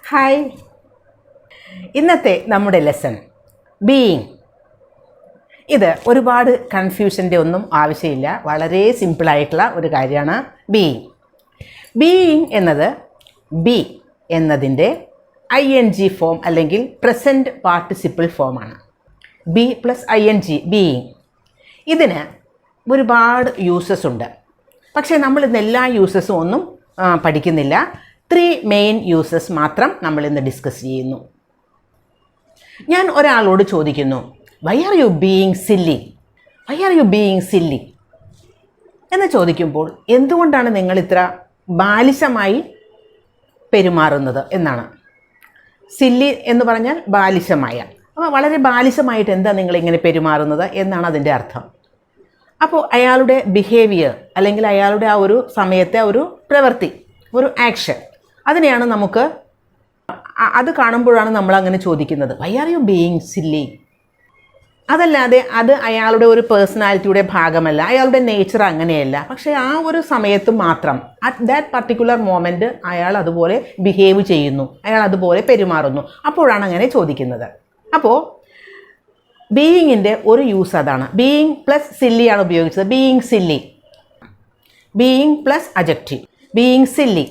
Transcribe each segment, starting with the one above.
Hi, ഇന്നത്തെ നമ്മുടെ lesson being. ഇത് ഒരുപാട് കൺഫ്യൂഷൻ്റെ ഒന്നും ആവശ്യമില്ല, വളരെ സിമ്പിളായിട്ടുള്ള ഒരു കാര്യമാണ് ബീയിങ്. ബീയിങ് എന്നത് ബി എന്നതിൻ്റെ ING ഫോം അല്ലെങ്കിൽ പ്രസൻറ്റ് പാർട്ടിസിപ്പിൾ ഫോമാണ്. Be plus ING being. ഇതിന് ഒരുപാട് യൂസസ് ഉണ്ട്, പക്ഷേ നമ്മൾ ഇന്ന് എല്ലാ യൂസസും ഒന്നും പഠിക്കുന്നില്ല. 3 മെയിൻ യൂസസ് മാത്രം നമ്മൾ ഇന്ന് ഡിസ്കസ് ചെയ്യുന്നു. ഞാൻ ഒരാളോട് ചോദിക്കുന്നു, why are you being silly, why are you being silly എന്ന് ചോദിക്കുമ്പോൾ എന്തുകൊണ്ടാണ് നിങ്ങൾ ഇത്ര ബാലിശമായി പെരുമാറുന്നത് എന്നാണ്. സില്ലി എന്ന് പറഞ്ഞാൽ ബാലിശമായ, അപ്പോൾ വളരെ ബാലിശമായിട്ട് എന്താ നിങ്ങളിങ്ങനെ പെരുമാറുന്നത് എന്നാണ് അതിൻ്റെ അർത്ഥം. അപ്പോൾ അയാളുടെ ബിഹേവിയർ അല്ലെങ്കിൽ അയാളുടെ ആ ഒരു സമയത്തെ ഒരു പ്രവൃത്തി, ഒരു ആക്ഷൻ, അതിനെയാണ് നമുക്ക് അത് കാണുമ്പോഴാണ് നമ്മൾ അങ്ങനെ ചോദിക്കുന്നത്, why are you being silly. അതല്ലാതെ അത് അയാളുടെ ഒരു പേഴ്സണാലിറ്റിയുടെ ഭാഗമല്ല, അയാളുടെ നേച്ചർ അങ്ങനെയല്ല. പക്ഷേ ആ ഒരു സമയത്ത് മാത്രം അറ്റ് ദാറ്റ് പർട്ടിക്കുലർ മൊമെൻറ്റ് അയാൾ അതുപോലെ ബിഹേവ് ചെയ്യുന്നു, അയാൾ അതുപോലെ പെരുമാറുന്നു, അപ്പോഴാണ് അങ്ങനെ ചോദിക്കുന്നത്. അപ്പോൾ ബീയിങ്ങിൻ്റെ ഒരു യൂസ് അതാണ്. ബീയിങ് പ്ലസ് സില്ലിയാണ് ഉപയോഗിച്ചത്. Being silly, being plus adjective, being silly,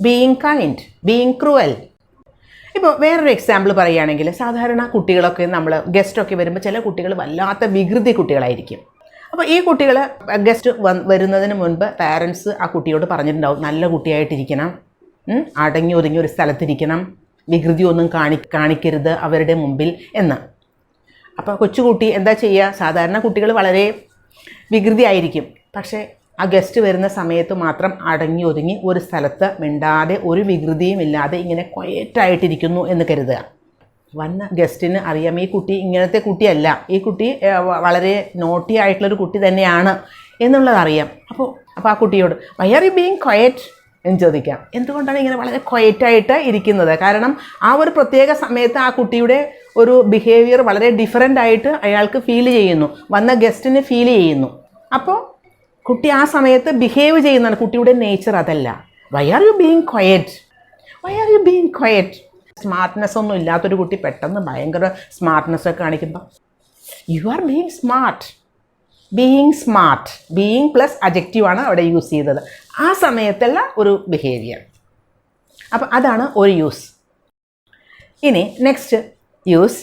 being kind, being cruel. ഇപ്പോൾ വേറൊരു എക്സാമ്പിൾ പറയുകയാണെങ്കിൽ, സാധാരണ കുട്ടികളൊക്കെ നമ്മൾ ഗസ്റ്റൊക്കെ വരുമ്പോൾ ചില കുട്ടികൾ വല്ലാത്ത വികൃതി കുട്ടികളായിരിക്കും. അപ്പോൾ ഈ കുട്ടികൾ ഗസ്റ്റ് വരുന്നതിന് മുൻപ് പാരൻസ് ആ കുട്ടിയോട് പറഞ്ഞിട്ടുണ്ടാവും, നല്ല കുട്ടിയായിട്ടിരിക്കണം, അടങ്ങി ഒതുങ്ങി ഒരു സ്ഥലത്തിരിക്കണം, വികൃതി ഒന്നും കാണിക്കരുത് അവരുടെ മുമ്പിൽ എന്ന്. അപ്പോൾ കൊച്ചുകുട്ടി എന്താ ചെയ്യുക, സാധാരണ കുട്ടികൾ വളരെ വികൃതി ആയിരിക്കും, പക്ഷേ ആ ഗസ്റ്റ് വരുന്ന സമയത്ത് മാത്രം അടങ്ങി ഒതുങ്ങി ഒരു സ്ഥലത്ത് മിണ്ടാതെ ഒരു വികൃതിയും ഇല്ലാതെ ഇങ്ങനെ ക്വയറ്റായിട്ടിരിക്കുന്നു എന്ന് കരുതുക. വന്ന ഗസ്റ്റിന് അറിയാം ഈ കുട്ടി ഇങ്ങനത്തെ കുട്ടിയല്ല, ഈ കുട്ടി വളരെ നോട്ടി ആയിട്ടുള്ളൊരു കുട്ടി തന്നെയാണ് എന്നുള്ളതറിയാം. അപ്പോൾ ആ കുട്ടിയോട് why are you being quiet എന്ന് ചോദിക്കാം. എന്തുകൊണ്ടാണ് ഇങ്ങനെ വളരെ ക്വയറ്റായിട്ട് ഇരിക്കുന്നത്? കാരണം ആ ഒരു പ്രത്യേക സമയത്ത് ആ കുട്ടിയുടെ ഒരു ബിഹേവിയർ വളരെ ഡിഫറൻ്റ് ആയിട്ട് അയാൾക്ക് ഫീൽ ചെയ്യുന്നു, വന്ന ഗസ്റ്റിന് ഫീൽ ചെയ്യുന്നു. അപ്പോൾ കുട്ടി ആ സമയത്ത് ബിഹേവ് ചെയ്യുന്നതാണ്, കുട്ടിയുടെ നേച്ചർ അതല്ല. Why are you being quiet, why are you being quiet. Smartness ഒന്നും ഇല്ലാത്തൊരു കുട്ടി പെട്ടെന്ന് ഭയങ്കര സ്മാർട്ട്നെസ് ഒക്കെ കാണിക്കുമ്പോൾ you are being smart. Being smart, being plus അഡ്ജക്റ്റീവാണ് അവിടെ യൂസ് ചെയ്തത്, ആ സമയത്തുള്ള ഒരു ബിഹേവിയർ. അപ്പം അതാണ് ഒരു യൂസ്. ഇനി നെക്സ്റ്റ് യൂസ്,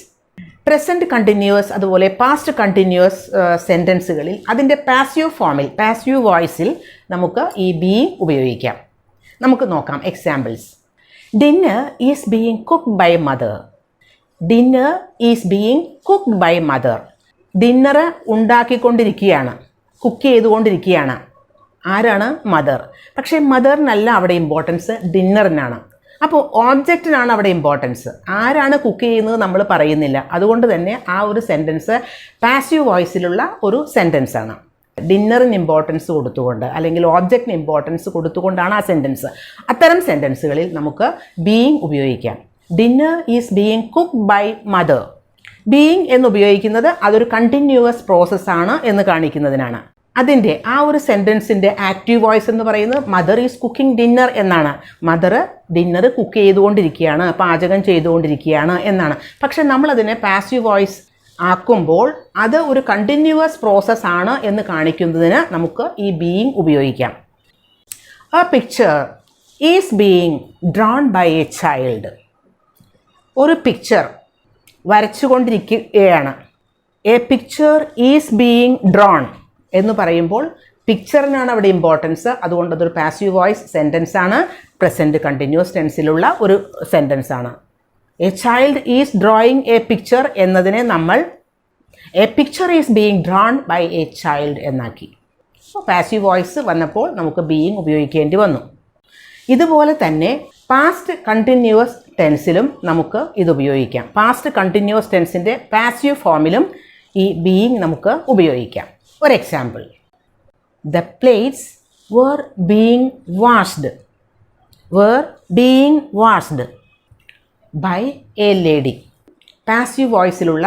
പ്രസൻറ്റ് കണ്ടിന്യൂസ് അതുപോലെ പാസ്റ്റ് കണ്ടിന്യൂസ് സെൻറ്റൻസുകളിൽ അതിൻ്റെ പാസീവ് ഫോമിൽ, പാസീവ് വോയിസിൽ നമുക്ക് ഈ ബീയിങ് ഉപയോഗിക്കാം. നമുക്ക് നോക്കാം examples. Dinner is being cooked by mother. Dinner is being cooked by mother. Dinner ഉണ്ടാക്കിക്കൊണ്ടിരിക്കുകയാണ്, കുക്ക് ചെയ്തുകൊണ്ടിരിക്കുകയാണ്. ആരാണ്? മദർ. പക്ഷേ മദറിനല്ല അവിടെ ഇമ്പോർട്ടൻസ്, ഡിന്നറിനാണ്. അപ്പോൾ ഓബ്ജക്റ്റിനാണ് അവിടെ ഇമ്പോർട്ടൻസ്. ആരാണ് കുക്ക് ചെയ്യുന്നത് നമ്മൾ പറയുന്നില്ല. അതുകൊണ്ട് തന്നെ ആ ഒരു സെൻറ്റൻസ് പാസീവ് വോയിസിലുള്ള ഒരു സെൻറ്റൻസാണ്. ഡിന്നറിന് ഇമ്പോർട്ടൻസ് കൊടുത്തുകൊണ്ട് അല്ലെങ്കിൽ ഓബ്ജക്റ്റിന് ഇമ്പോർട്ടൻസ് കൊടുത്തുകൊണ്ടാണ് ആ സെൻറ്റൻസ്. അത്തരം സെൻറ്റൻസുകളിൽ നമുക്ക് ബീയിങ് ഉപയോഗിക്കാം. Dinner is being cooked by mother. Being എന്ന് ഉപയോഗിക്കുന്നത് അതൊരു കണ്ടിന്യൂവസ് പ്രോസസ്സാണ് എന്ന് കാണിക്കുന്നതിനാണ്. അതിൻ്റെ ആ ഒരു സെൻറ്റൻസിൻ്റെ ആക്റ്റീവ് വോയിസ് എന്ന് പറയുന്നത് മദർ ഈസ് കുക്കിംഗ് ഡിന്നർ എന്നാണ്. മദർ ഡിന്നർ കുക്ക് ചെയ്തുകൊണ്ടിരിക്കുകയാണ്, പാചകം ചെയ്തുകൊണ്ടിരിക്കുകയാണ് എന്നാണ്. പക്ഷെ നമ്മളതിനെ പാസീവ് വോയിസ് ആക്കുമ്പോൾ അത് ഒരു കണ്ടിന്യൂവസ് പ്രോസസ്സാണ് എന്ന് കാണിക്കുന്നതിന് നമുക്ക് ഈ ബീയിങ് ഉപയോഗിക്കാം. A picture is being drawn by a child. ഒരു പിക്ചർ വരച്ചുകൊണ്ടിരിക്കുകയാണ്. A picture is being drawn എന്ന് പറയുമ്പോൾ പിക്ചറിനാണ് അവിടെ ഇമ്പോർട്ടൻസ്. അതുകൊണ്ട് അതൊരു പാസീവ് വോയിസ് സെൻറ്റൻസ് ആണ്, പ്രസൻറ്റ് കണ്ടിന്യൂസ് ടെൻസിലുള്ള ഒരു സെൻറ്റൻസ് ആണ്. A child is drawing a picture എന്നതിനെ നമ്മൾ a picture is being drawn by a child എന്നാക്കി. പാസീവ് വോയിസ് വന്നപ്പോൾ നമുക്ക് ബീയിങ് ഉപയോഗിക്കേണ്ടി വന്നു. ഇതുപോലെ തന്നെ പാസ്റ്റ് കണ്ടിന്യൂവസ് ടെൻസിലും നമുക്ക് ഇത് ഉപയോഗിക്കാം. പാസ്റ്റ് കണ്ടിന്യൂവസ് ടെൻസിൻ്റെ പാസീവ് ഫോമിലും ഈ ബീയിങ് നമുക്ക് ഉപയോഗിക്കാം. ഒരു example, the plates were being washed by a lady. Passive വോയിസിലുള്ള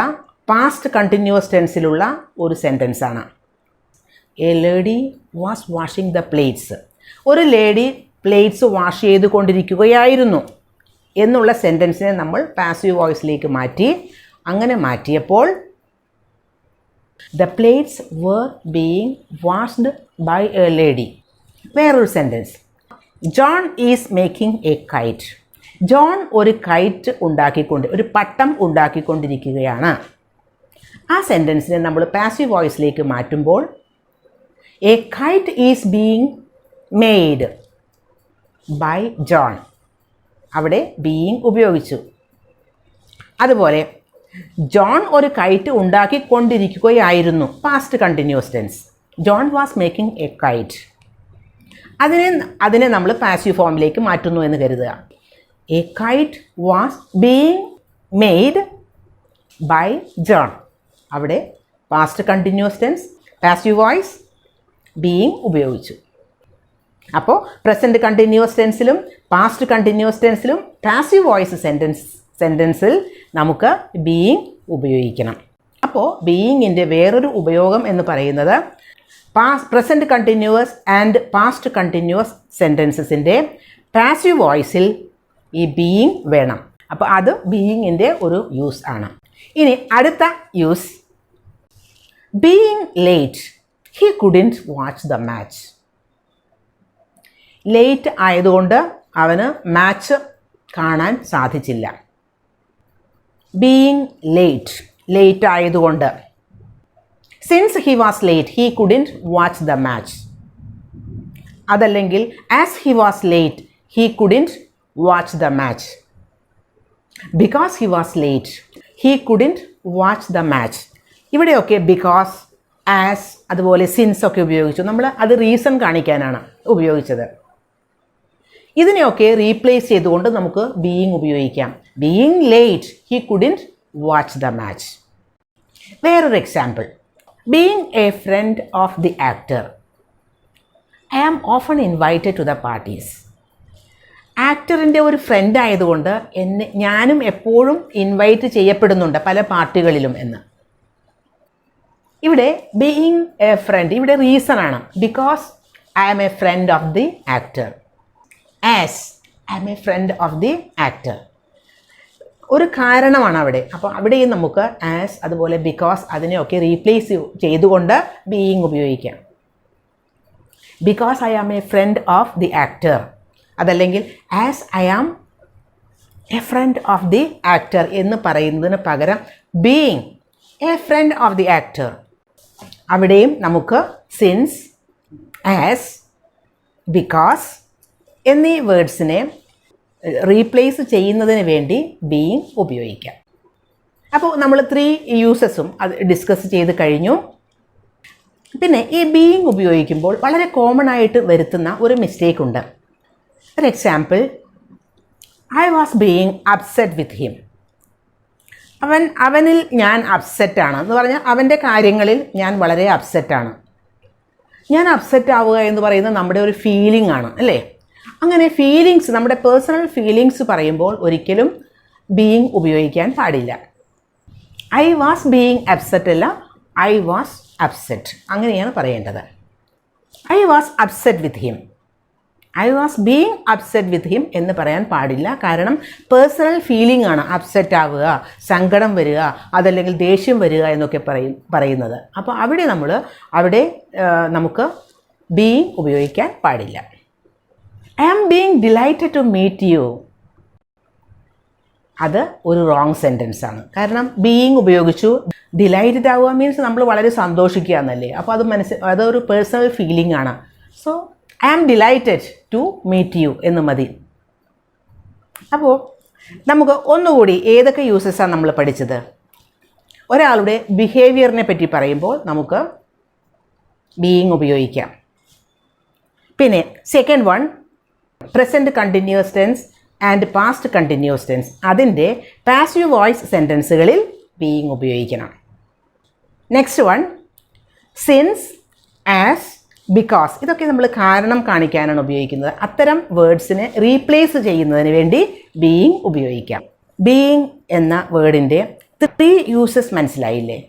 പാസ്റ്റ് കണ്ടിന്യൂവസ് ടെൻസിലുള്ള ഒരു സെൻറ്റൻസ് ആണ്. A lady was washing the plates. ഒരു ലേഡി പ്ലേറ്റ്സ് വാഷ് ചെയ്തുകൊണ്ടിരിക്കുകയായിരുന്നു. എന്നുള്ള സെൻറ്റൻസിനെ നമ്മൾ പാസീവ് വോയിസിലേക്ക് മാറ്റി. അങ്ങനെ മാറ്റിയപ്പോൾ the plates were being washed by a lady. വേറൊരു sentence, John is making a kite. John ഒരു കൈറ്റ് ഒരു പട്ടം ഉണ്ടാക്കിക്കൊണ്ടിരിക്കുകയാണ്. ആ സെൻറ്റൻസിനെ നമ്മൾ പാസീവ് വോയിസിലേക്ക് മാറ്റുമ്പോൾ a kite is being made by John. അവിടെ ബീയിങ് ഉപയോഗിച്ചു. അതുപോലെ ജോൺ ഒരു കൈറ്റ് ഉണ്ടാക്കിക്കൊണ്ടിരിക്കുകയായിരുന്നു, past continuous tense. John was making a kite. അതിനെ നമ്മൾ പാസീവ് ഫോമിലേക്ക് മാറ്റുന്നു എന്ന് കരുതുക. A kite was being made by John. അവിടെ past continuous tense, passive voice, being ഉപയോഗിച്ചു. അപ്പോൾ പ്രസൻറ്റ് കണ്ടിന്യൂസ് ടെൻസിലും പാസ്റ്റ് കണ്ടിന്യൂസ് ടെൻസിലും പാസീവ് വോയിസ് സെൻറ്റൻസിൽ നമുക്ക് ബീയിങ് ഉപയോഗിക്കണം. അപ്പോൾ ബീയിങ്ങിൻ്റെ വേറൊരു ഉപയോഗം എന്ന് പറയുന്നത് present continuous and past continuous സെൻറ്റൻസസിൻ്റെ പാസീവ് വോയിസിൽ ഈ ബീയിങ് വേണം. അപ്പോൾ അത് ബീയിങ്ങിൻ്റെ ഒരു യൂസ് ആണ്. ഇനി അടുത്ത use, being late he couldn't watch the match. Late ആയതുകൊണ്ട് അവന് മാച്ച് കാണാൻ സാധിച്ചില്ല. ബീയിങ് ലേറ്റ് ആയതുകൊണ്ട്. Since he was late he couldn't watch the match. അതല്ലെങ്കിൽ as he was late he couldn't watch the match. Because he was late he couldn't watch the match. ഇവിടെയൊക്കെ because, as, അതുപോലെ since ഒക്കെ ഉപയോഗിച്ചു. നമ്മൾ അത് reason കാണിക്കാനാണ് ഉപയോഗിച്ചത്. ഇതിനെയൊക്കെ റീപ്ലേസ് ചെയ്തുകൊണ്ട് നമുക്ക് ബീയിങ് ഉപയോഗിക്കാം. Being late he couldn't watch the match. വേറൊരു example, being a friend of the actor I am often invited to the parties. ആക്ടറിൻ്റെ ഒരു ഫ്രണ്ട് ആയതുകൊണ്ട് ഞാനും എപ്പോഴും ഇൻവൈറ്റ് ചെയ്യപ്പെടുന്നുണ്ട് പല പാർട്ടികളിലും എന്ന്. ഇവിടെ ബീയിങ് എ ഫ്രണ്ട്, ഇവിടെ റീസൺ ആണ്. Because I am a friend of the actor. As I am a friend of the actor, ഒരു കാരണമാണ് അവിടെ. അപ്പോൾ അവിടെയും നമുക്ക് ആസ് അതുപോലെ ബിക്കോസ് അതിനെയൊക്കെ റീപ്ലേസ് ചെയ്തുകൊണ്ട് ബീയിങ് ഉപയോഗിക്കാം. Because I am a friend of the actor, അതല്ലെങ്കിൽ as I am a friend of the actor എന്ന് പറയുന്നതിന് പകരം being a friend of the actor. അവിടെയും നമുക്ക് സിൻസ്, ആസ്, ബിക്കോസ് എന്നീ വേർഡ്സിനെ റീപ്ലേസ് ചെയ്യുന്നതിന് വേണ്ടി ബീയിങ് ഉപയോഗിക്കാം. അപ്പോൾ നമ്മൾ 3 യൂസസും അത് ഡിസ്കസ് ചെയ്ത് കഴിഞ്ഞു. പിന്നെ ഈ ബീയിങ് ഉപയോഗിക്കുമ്പോൾ വളരെ കോമൺ ആയിട്ട് വരുത്തുന്ന ഒരു മിസ്റ്റേക്ക് ഉണ്ട്. For example, I was being upset with him. അവനിൽ ഞാൻ അപ്സെറ്റാണ് എന്ന് പറഞ്ഞാൽ അവൻ്റെ കാര്യങ്ങളിൽ ഞാൻ വളരെ അപ്സെറ്റാണ്. ഞാൻ അപ്സെറ്റ് ആവുക എന്ന് പറയുന്നത് നമ്മുടെ ഒരു ഫീലിംഗ് ആണ്, അല്ലേ? അങ്ങനെ ഫീലിങ്സ്, നമ്മുടെ പേഴ്സണൽ ഫീലിങ്സ് പറയുമ്പോൾ ഒരിക്കലും ബീയിങ് ഉപയോഗിക്കാൻ പാടില്ല. ഐ വാസ് ബീയിങ് അപ്സെറ്റ് അല്ല, ഐ വാസ് അപ്സെറ്റ്, അങ്ങനെയാണ് പറയേണ്ടത്. I was upset with him, I was being upset with him എന്ന് പറയാൻ പാടില്ല. കാരണം പേഴ്സണൽ ഫീലിംഗ് ആണ് അപ്സെറ്റ് ആവുക, സങ്കടം വരിക, അതല്ലെങ്കിൽ ദേഷ്യം വരിക എന്നൊക്കെ പറയുന്നത്. അപ്പോൾ അവിടെ നമുക്ക് ബീയിങ് ഉപയോഗിക്കാൻ പാടില്ല. I am being delighted to meet you, അത് ഒരു റോങ് സെൻറ്റൻസ് ആണ്. കാരണം ബീയിങ് ഉപയോഗിച്ചു, ഡിലൈറ്റഡ് ആവുക മീൻസ് നമ്മൾ വളരെ സന്തോഷിക്കുക എന്നല്ലേ. അപ്പോൾ അതൊരു പേഴ്സണൽ ഫീലിംഗ് ആണ്. So I am delighted to meet you എന്ന് മതി. അപ്പോൾ നമുക്ക് ഒന്നുകൂടി ഏതൊക്കെ യൂസസാണ് നമ്മൾ പഠിച്ചത്? ഒരാളുടെ ബിഹേവിയറിനെ പറ്റി പറയുമ്പോൾ നമുക്ക് ബീയിങ് ഉപയോഗിക്കാം. പിന്നെ second one, present continuous tense and past continuous tense, അതിൻ്റെ പാസീവ് വോയിസ് സെൻറ്റൻസുകളിൽ ബീയിങ് ഉപയോഗിക്കണം. Next one, since, as, because, ഇതൊക്കെ നമ്മൾ കാരണം കാണിക്കാനാണ് ഉപയോഗിക്കുന്നത്. അത്തരം വേർഡ്സിനെ റീപ്ലേസ് ചെയ്യുന്നതിന് വേണ്ടി ബീയിങ് ഉപയോഗിക്കാം. ബീയിങ് എന്ന വേർഡിൻ്റെ 3 യൂസസ് മനസ്സിലായില്ലേ?